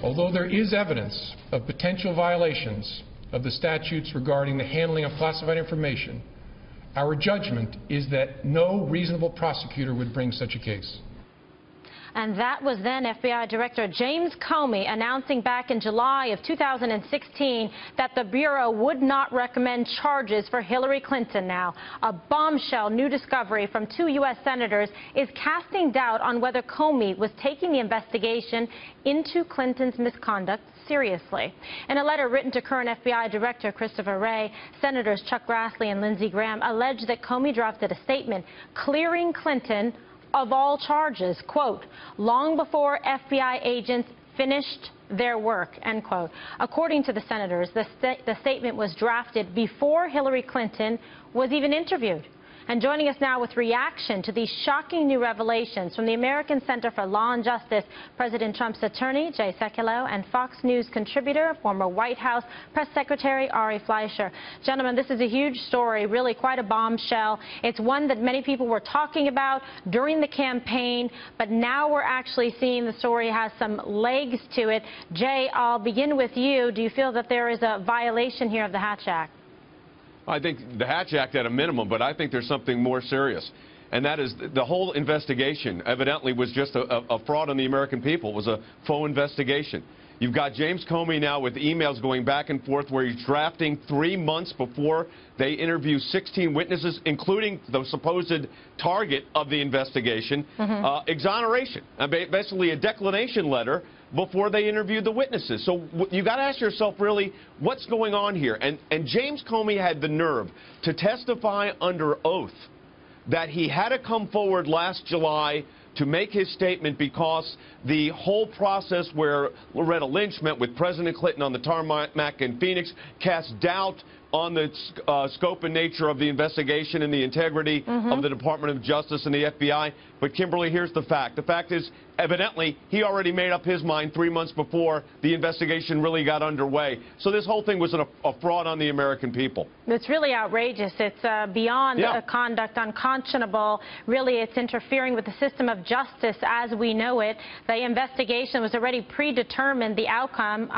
Although there is evidence of potential violations of the statutes regarding the handling of classified information, our judgment is that no reasonable prosecutor would bring such a case. And that was then FBI Director James Comey announcing back in July of 2016 that the Bureau would not recommend charges for Hillary Clinton now. A bombshell new discovery from 2 U.S. senators is casting doubt on whether Comey was taking the investigation into Clinton's misconduct seriously. In a letter written to current FBI Director Christopher Wray, Senators Chuck Grassley and Lindsey Graham alleged that Comey drafted a statement clearing Clinton of all charges, quote, long before FBI agents finished their work, end quote. According to the senators, the statement was drafted before Hillary Clinton was even interviewed. And joining us now with reaction to these shocking new revelations from the American Center for Law and Justice, President Trump's attorney, Jay Sekulow, and Fox News contributor, former White House Press Secretary Ari Fleischer. Gentlemen, this is a huge story, really quite a bombshell. It's one that many people were talking about during the campaign, but now we're actually seeing the story has some legs to it. Jay, I'll begin with you. Do you feel that there is a violation here of the Hatch Act? I think the Hatch Act at a minimum, but I think there's something more serious. And that is the whole investigation evidently was just a fraud on the American people. It was a faux investigation. You've got James Comey now with emails going back and forth where he's drafting 3 months before they interview 16 witnesses, including the supposed target of the investigation, exoneration, basically a declination letter before they interviewed the witnesses. So you got to ask yourself, really, what's going on here? And James Comey had the nerve to testify under oath that he had to come forward last July to make his statement because the whole process where Loretta Lynch met with President Clinton on the tarmac in Phoenix cast doubt on the scope and nature of the investigation and the integrity of the Department of Justice and the FBI. But, Kimberly, here's the fact. The fact is, evidently, he already made up his mind 3 months before the investigation really got underway. So this whole thing was a fraud on the American people. It's really outrageous. It's beyond conduct unconscionable. Really, it's interfering with the system of justice as we know it. The investigation was already predetermined, the outcome.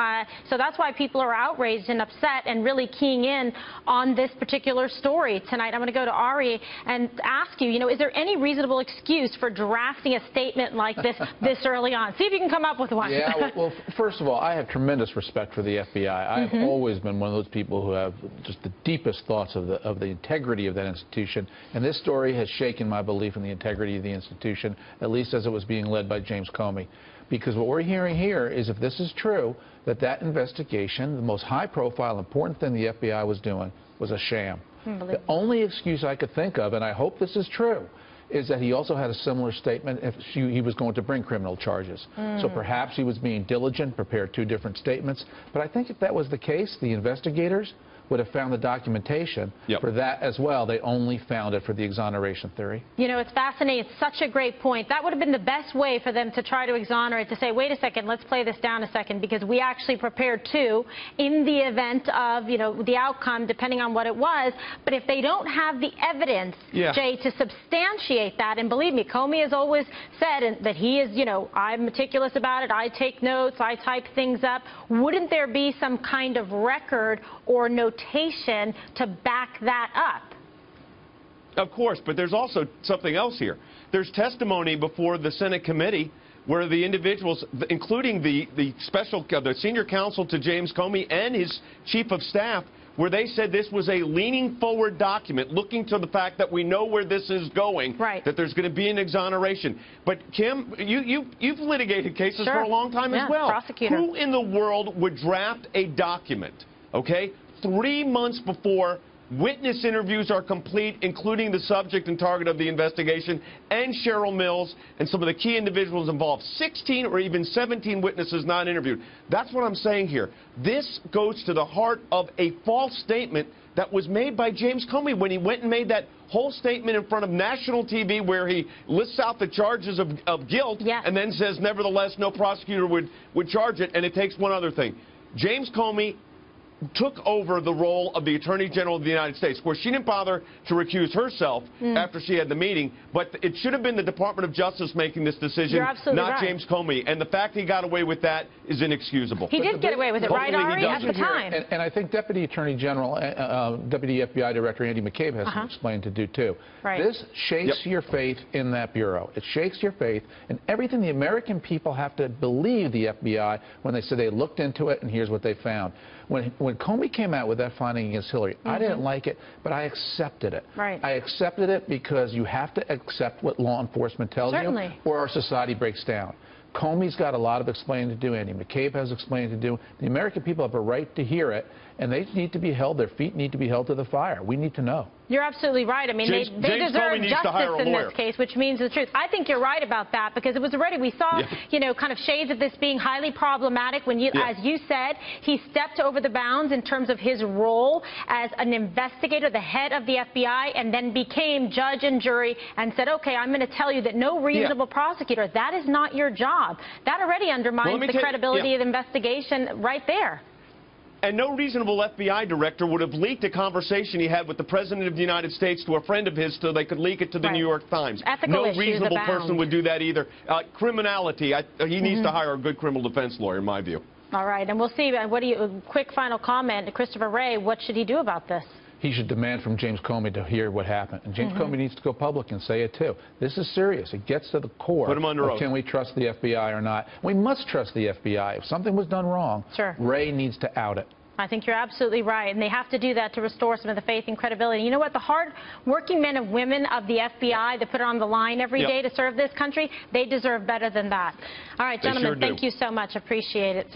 So that's why people are outraged and upset and really keying in on this particular story tonight. I'm going to go to Ari and ask you, is there any reasonable excuse for drafting a statement like this early on? See if you can come up with one. Yeah, well, first of all, I have tremendous respect for the FBI. I've always been one of those people who have just the deepest thoughts of the integrity of that institution. And this story has shaken my belief in the integrity of the institution, at least as it was being led by James Comey. Because what we're hearing here is, if this is true, that investigation, the most high-profile, important thing the FBI was doing, was a sham. The only excuse I could think of, and I hope this is true, is that he also had a similar statement if he was going to bring criminal charges. So perhaps he was being diligent, prepared 2 different statements. But I think if that was the case, the investigators would have found the documentation for that as well. They only found it for the exoneration theory. It's fascinating. It's such a great point. That would have been the best way for them to try to exonerate, to say, wait a second, let's play this down a second, because we actually prepared 2 in the event of, the outcome, depending on what it was. But if they don't have the evidence, Jay, to substantiate that, and believe me, Comey has always said that he is, I'm meticulous about it, I take notes, I type things up. Wouldn't there be some kind of record or notation to back that up? Of course, but there's also something else here. There's testimony before the Senate committee where the individuals, including the senior counsel to James Comey and his chief of staff, where they said this was a leaning forward document, looking to the fact that we know where this is going, that there's going to be an exoneration. But, Kim, you've litigated cases for a long time as well. Prosecutor. Who in the world would draft a document, 3 months before witness interviews are complete, including the subject and target of the investigation, and Cheryl Mills and some of the key individuals involved? 16 or even 17 witnesses not interviewed. That's what I'm saying here. This goes to the heart of a false statement that was made by James Comey when he went and made that whole statement in front of national TV where he lists out the charges of guilt and then says, nevertheless, no prosecutor would charge it. And it takes one other thing. James Comey took over the role of the Attorney General of the United States. Of course, she didn't bother to recuse herself after she had the meeting, but it should have been the Department of Justice making this decision, not right. James Comey. And the fact he got away with that is inexcusable. He did get away with it, right, Ari, at the time? And I think Deputy Attorney General, Deputy FBI Director Andy McCabe has some explaining to do, too. Right. This shakes your faith in that bureau. It shakes your faith in everything the American people have to believe the FBI when they say they looked into it and here's what they found. When Comey came out with that finding against Hillary, I didn't like it, but I accepted it. Right. I accepted it because you have to accept what law enforcement tells you, or our society breaks down. Comey's got a lot of explaining to do. Andy McCabe has explaining to do. The American people have a right to hear it, and they need to be held, their feet need to be held to the fire. We need to know. You're absolutely right. I mean, they deserve justice in this case, which means the truth. I think you're right about that because it was already, we saw, you know, kind of shades of this being highly problematic when you, as you said, he stepped over the bounds in terms of his role as an investigator, the head of the FBI, and then became judge and jury and said, okay, I'm going to tell you that no reasonable prosecutor, that is not your job. That already undermines the credibility of the investigation right there. And no reasonable FBI director would have leaked a conversation he had with the President of the United States to a friend of his so they could leak it to the New York Times. Ethical no reasonable person would do that either. Criminality, he needs to hire a good criminal defense lawyer, in my view. All right, and we'll see. What do you? Quick final comment, Christopher Wray. What should he do about this? He should demand from James Comey to hear what happened. And James Comey needs to go public and say it, too. This is serious. It gets to the core Put him under of oath. Can we trust the FBI or not. We must trust the FBI. If something was done wrong, Wray needs to out it. I think you're absolutely right, and they have to do that to restore some of the faith and credibility. You know what? The hard-working men and women of the FBI that put it on the line every day to serve this country, they deserve better than that. All right, gentlemen, thank you so much. Appreciate it.